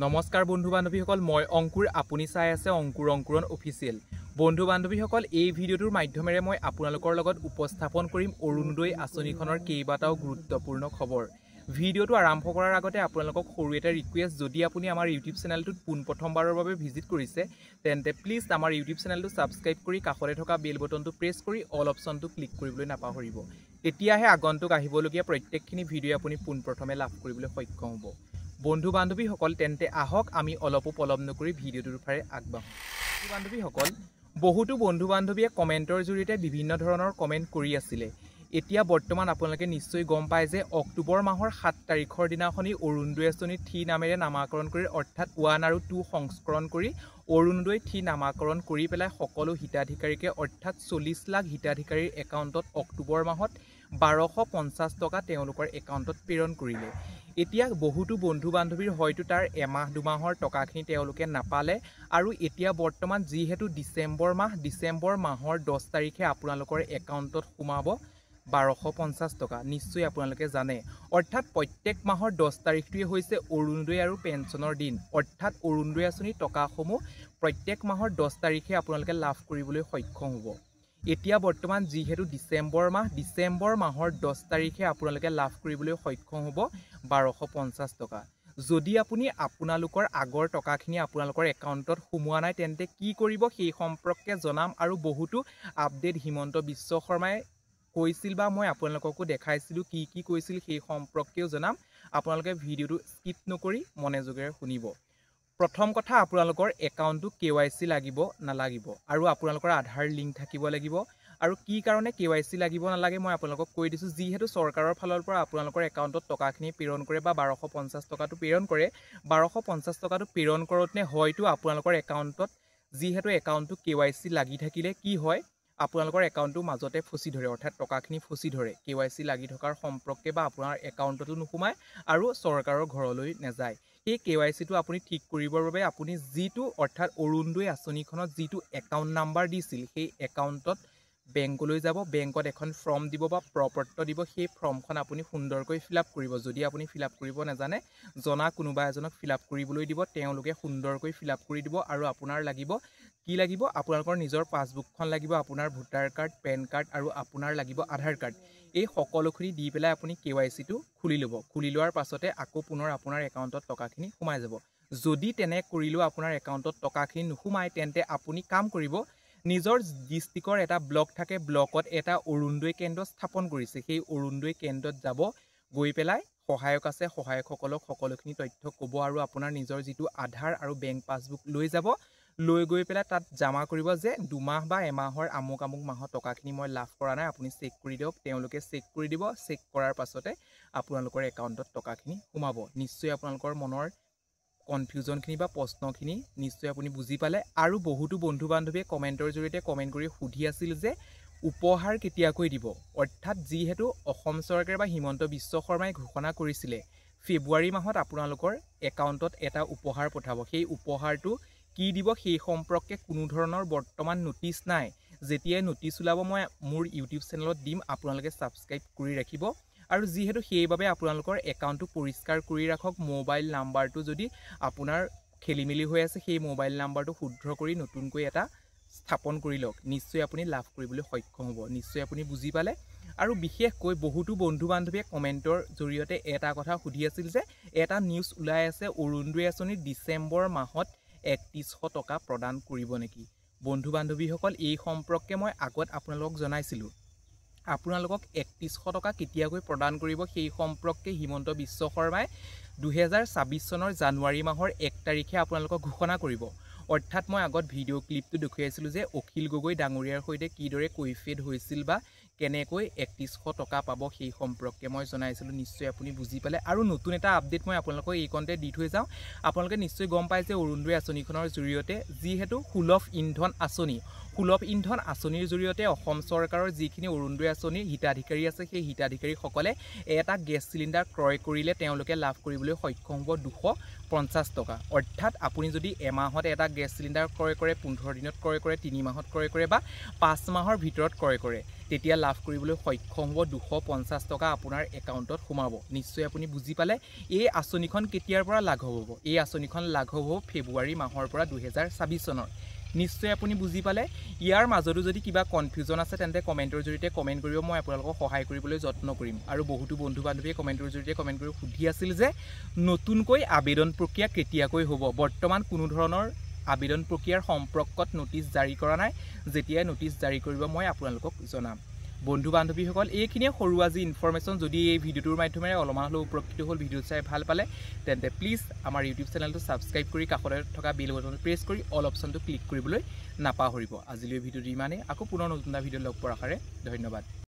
নমস্কাৰ বন্ধু বান্ধৱীসকল মই অংকুৰ আপুনি চাই আছে অংকুৰ অংকুৰণ অফিচিয়েল বন্ধু বান্ধৱীসকল এই ভিডিঅ'টোৰ মাধ্যমেৰে মই আপোনালোকৰ লগত উপস্থাপন কৰিম অৰুণোদয় আঁচনিখনৰ কেইবাটাও গুৰুত্বপূৰ্ণ খবৰ ভিডিঅ'টো আৰম্ভ কৰাৰ আগতে আপোনালোকক সৰু এটা ৰিকুৱেষ্ট যদি আপুনি আমাৰ ইউটিউব চেনেলটোত পোনপ্ৰথমবাৰৰ বাবে ভিজিট কৰিছে তেন্তে প্লিজ আমাৰ ইউটিউব চেনেলটো সাবস্ক্ৰাইব কৰি কাষতে থকা বেল বটনটো প্ৰেছ কৰি অল অপচনটো ক্লিক কৰিবলৈ নাপাহৰিব তেতিয়াহে আগন্তুক আহিবলগীয়া প্ৰত্যেকখিনি ভিডিঅ' আপুনি পোনপ্ৰথমে লাভ কৰিবলৈ সক্ষম হ'ব বন্ধু বান্ধৱীসকল তেন্তে আহক আমি অলপো পলম নকৰি ভিডিঅ'টোৰ ফালে আগবাঢ়ো বন্ধু বান্ধৱীসকল বহুতো বন্ধু বান্ধৱীয়ে কমেন্টৰ জৰিয়তে বিভিন্ন ধৰণৰ কমেন্ট কৰি আছিল এতিয়া বৰ্তমান আপোনালোকে নিশ্চয় গম পায় যে অক্টোবৰ মাহৰ 7 তাৰিখৰ দিনাখনি অৰুণোদয় আঁচনি 3 নামেৰে নামাকৰণ কৰি অৰ্থাৎ 1 আৰু 2 সংস্কৰণ কৰি অৰুণোদয় 3 নামাকৰণ কৰি পেলাই সকলো হিতাধিকাৰীকে অৰ্থাৎ 40 লাখ হিতাধিকাৰীৰ একাউণ্টত অক্টোবৰ মাহত 1250 টকা তেওঁলোকৰ একাউণ্টত প্ৰেৰণ কৰিলে এতিয়া বহুতো বন্ধু বান্ধৱীৰ হয়তো তাৰ এমাহ দুমাহৰ টকাখিনি তেওঁলোকে নাপালে আৰু এতিয়া বৰ্তমান যিহেতু ডিসেম্বৰ মাহৰ 10 তাৰিখে আপোনালোকৰ একাউণ্টত সোমাব 1250 টকা নিশ্চয় আপোনালোকে জানে অৰ্থাৎ প্ৰত্যেক মাহৰ 10 তাৰিখটোৱে হৈছে অৰুণোদয় আৰু পেঞ্চনৰ দিন অৰ্থাৎ অৰুণোদয় আঁচনি টকাসমূহ প্ৰত্যেক মাহৰ 10 তাৰিখে আপোনালোকে লাভ কৰিবলৈ সক্ষম হ'ব এতিয়া বৰ্তমান যিহেতু ডিসেম্বৰ মাহৰ 10 তাৰিখে আপোনালোকে লাভ কৰিবলৈ সক্ষম হ'ব 1250 টকা যদি আপুনি আপোনালোকৰ আগৰ টকাখিনি আপোনালোকৰ একাউণ্টত সোমোৱা নাই তেন্তে কি কৰিব সেই সম্পৰ্কে জনাম আৰু বহুতো আপডেট হিমন্ত বিশ্ব শৰ্মাই কৈছিল বা মই আপোনালোককো দেখাইছিলো কি কৈছিল সেই সম্পৰ্কেও জনাম আপোনালোকে ভিডিঅ'টো স্কিপ নকৰি মনোযোগেৰে শুনিব প্ৰথম কথা আপোনালোকৰ একাউণ্টটো কেৱাইসি লাগিব নালাগিব আৰু আপোনালোকৰ আধাৰ লিংক থাকিব লাগিব আৰু কি কাৰণে কেৱাইসি লাগিব নালাগে মই আপোনালোকক কৈ দিছো যিহেতু চৰকাৰৰ ফালৰ পৰা আপোনালোকৰ একাউণ্টত টকাখিনি প্ৰেৰণ কৰে বা 1250 টকাটো প্ৰেৰণ কৰে 1250 টকাটো প্ৰেৰণ কৰোতে হয়তো আপোনালোকৰ একাউণ্টত যিহেতু একাউণ্টটো কেৱাইসি লাগি থাকিলে কি হয় আপোনালোকৰ একাউণ্টটো মাজতে ফসি ধৰে অৰ্থাৎ টকাখিনি ফসি ধৰে কেৱাইসি লাগি থকাৰ সম্পৰ্কে বা আপোনাৰ একাউণ্টটো নুসুমায় আৰু চৰকাৰৰ ঘৰলৈ নাযায় এই কেৱাইসিটো আপুনি ঠিক কৰিবৰ বাবে আপুনি যিটো অৰ্থাৎ অৰুণোদয় আঁচনিখনত যিটো একাউণ্ট নাম্বাৰ দিছিল সেই একাউণ্টত বেংকলৈ যাব বেংকত এখন ফৰ্ম দিব বা প্ৰপত্ৰ দিব সেই ফৰ্মখন আপুনি সুন্দৰকৈ ফিলআপ কৰিব যদি আপুনি ফিলআপ কৰিব নাজানে জনা কোনোবা এজনক ফিলআপ কৰিবলৈ দিব তেওঁলোকে সুন্দৰকৈ ফিলআপ কৰি দিব আৰু আপোনাৰ লাগিব কি লাগিব আপোনালোকৰ নিজৰ পাছবুকখন লাগিব আপোনাৰ ভোটাৰ কাৰ্ড পেন কাৰ্ড আৰু আপোনাৰ লাগিব আধাৰ কাৰ্ড এই সকলোখিনি দি পেলাই আপুনি কেৱাইসিটো খুলি ল'ব খুলি লোৱাৰ পাছতে আকৌ পুনৰ আপোনাৰ একাউণ্টত টকাখিনি সোমাই যাব যদি তেনে কৰিলেও আপোনাৰ একাউণ্টত টকাখিনি নুসুমায় তেন্তে আপুনি কাম কৰিব নিজৰ ডিস্ট্ৰিক্টৰ এটা ব্লক থাকে ব্লকত এটা অৰুণোদয় কেন্দ্ৰ স্থাপন কৰিছে সেই অৰুণোদয় কেন্দ্ৰত যাব গৈ পেলাই সহায়ক আছে সহায়কসকলক সকলোখিনি তথ্য ক'ব আৰু আপোনাৰ নিজৰ যিটো আধাৰ আৰু বেংক পাছবুক লৈ যাব লৈ গৈ পেলাই তাত জমা কৰিব যে 2 মাহ বা এমাহৰ আমুক মাহৰ টকাখিনি মই লাভ কৰা নাই আপুনি চেক কৰি দিয়ক তেওঁলোকে চেক কৰি দিব চেক কৰাৰ পাছতে আপোনালোকৰ একাউণ্টত টকাখিনি সোমাব নিশ্চয় আপোনালোকৰ মনৰ কনফিউজনখিনি বা প্ৰশ্নখিনি নিশ্চয় আপুনি বুজি পালে আৰু বহুতো বন্ধু বান্ধৱীয়ে কমেন্টৰ জৰিয়তে কমেন্ট কৰি সুধি আছিল যে উপহাৰ কেতিয়াকৈ দিব অৰ্থাৎ যিহেতু অসম চৰকাৰ বা হিমন্ত বিশ্ব শৰ্মাই ঘোষণা কৰিছিলে ফেব্ৰুৱাৰী মাহত আপোনালোকৰ একাউণ্টত এটা উপহাৰ পঠাব সেই উপহাৰটো কি দিব সেই সম্পৰ্কে কোনো ধৰণৰ বৰ্তমান নোটিছ নাই যেতিয়া নোটিছ ওলাব মই মোৰ ইউটিউব চেনেলত দিম আপোনালোকে সাবস্ক্ৰাইব কৰি ৰাখিব আৰু যিহেতু সেইভাবে আপোনালোকৰ একাউণ্টটো পৰিষ্কাৰ কৰি ৰাখক মোবাইল নাম্বাৰটো যদি আপোনাৰ খেলিমেলি হৈ আছে সেই মোবাইল নাম্বাৰটো শুদ্ধ কৰি নতুনকৈ এটা স্থাপন কৰি লওক নিশ্চয় আপুনি লাভ কৰিবলৈ সক্ষম হ'ব নিশ্চয় আপুনি বুজি পালে আৰু বিশেষকৈ বহুতো বন্ধু বান্ধৱীয়ে কমেন্টৰ জৰিয়তে এটা কথা সুধি আছিল যে এটা নিউজ ওলাই আছে অৰুণোদয় আঁচনি ডিসেম্বৰ মাহত 3100 টকা প্ৰদান কৰিব নেকি বন্ধু বান্ধৱীসকল এই সম্পৰ্কে মই আগত আপোনালোকক জনাইছিলো আপোনালোকক 3100 টকা কেতিয়াকৈ প্ৰদান কৰিব সেই সম্পৰ্কে হিমন্ত বিশ্ব শৰ্মাই 2026 চনৰ জানুৱাৰী মাহৰ 1 তাৰিখে আপোনালোকক ঘোষণা কৰিব অৰ্থাৎ মই আগত ভিডিও ক্লিপটো দেখুৱাইছিলো যে অখিল গগৈ ডাঙৰীয়াৰ সৈতে কিদৰে কৈফিয়ত হৈছিল বা কেনেকৈ 3100 টকা পাব সেই সম্পৰ্কে মই জনাইছিলো নিশ্চয় আপুনি বুজি পালে আৰু নতুন এটা আপডেট মই আপোনালোকক এই কন্টে দি থৈ যাওঁ আপোনালোকে নিশ্চয় গম পায় যে অৰুণোদয় আঁচনিখনৰ জৰিয়তে যিহেতু সুলভ ইন্ধন আঁচনি সুলভ ইন্ধন আঁচনিৰ জৰিয়তে অসম চৰকাৰৰ যিখিনি অৰুণোদয় আঁচনিৰ হিতাধিকাৰী আছে সেই হিতাধিকাৰীসকলে এটা গেছ চিলিণ্ডাৰ ক্ৰয় কৰিলে তেওঁলোকে লাভ কৰিবলৈ সক্ষম হ'ব 250 টকা। অৰ্থাৎ আপুনি যদি এমাহত এটা গেছ চিলিণ্ডাৰ ক্ৰয় কৰে, 15 দিনত ক্ৰয় কৰে, 3 মাহত ক্ৰয় কৰে বা 5 মাহৰ ভিতৰত ক্ৰয় কৰে, তেতিয়া লাভ কৰিবলৈ সক্ষম হ'ব 250 টকা আপোনাৰ একাউণ্টত সোমাব। নিশ্চয় আপুনি বুজি পালে এই আঁচনিখন কেতিয়াৰ পৰা লাঘৱ হ'ব। এই আঁচনিখন লাঘৱ হ'ব ফেব্ৰুৱাৰী মাহৰ পৰা 2024 চনৰ। নিশ্চয় আপুনি বুজি পালে। ইয়াৰ মাজতো যদি কিবা কনফিউজন আছে তেন্তে কমেণ্টৰ জৰিয়তে কমেণ্ট কৰিব, মই আপোনালোকক সহায় কৰিবলৈ যত্ন কৰিম। আৰু বহুতো বন্ধু বান্ধৱীয়ে কমেণ্টৰ জৰিয়তে কমেণ্ট কৰি সুধি আছিল যে নতুনকৈ আবেদন প্ৰক্ৰিয়া কেতিয়াকৈ হ'ব। বৰ্তমান কোনো ধৰণৰ আবেদন প্ৰক্ৰিয়াৰ সম্পৰ্কত নটিচ জাৰি কৰা নাই। যেতিয়াই নটিচ জাৰি কৰিব মই আপোনালোকক জনাম। বন্ধু বান্ধৱীসকল, এইখিনিয়ে সৰু আজি ইনফৰমেশ্যন। যদি এই ভিডিঅ'টোৰ মাধ্যমেৰে অলপমান হ'লেও উপকৃত হ'ল, ভিডিঅ' চাই ভাল পালে তেন্তে প্লিজ আমাৰ ইউটিউব চেনেলটো ছাবস্ক্ৰাইব কৰি কাষতে থকা বেল বটনটো প্ৰেছ কৰি অল অপশ্যনটো ক্লিক কৰিবলৈ নাপাহৰিব। আজিলৈ ভিডিঅ'টো ইমানেই। আকৌ পুনৰ নতুন এটা ভিডিঅ' লগ পোৱাৰ আশাৰে ধন্যবাদ।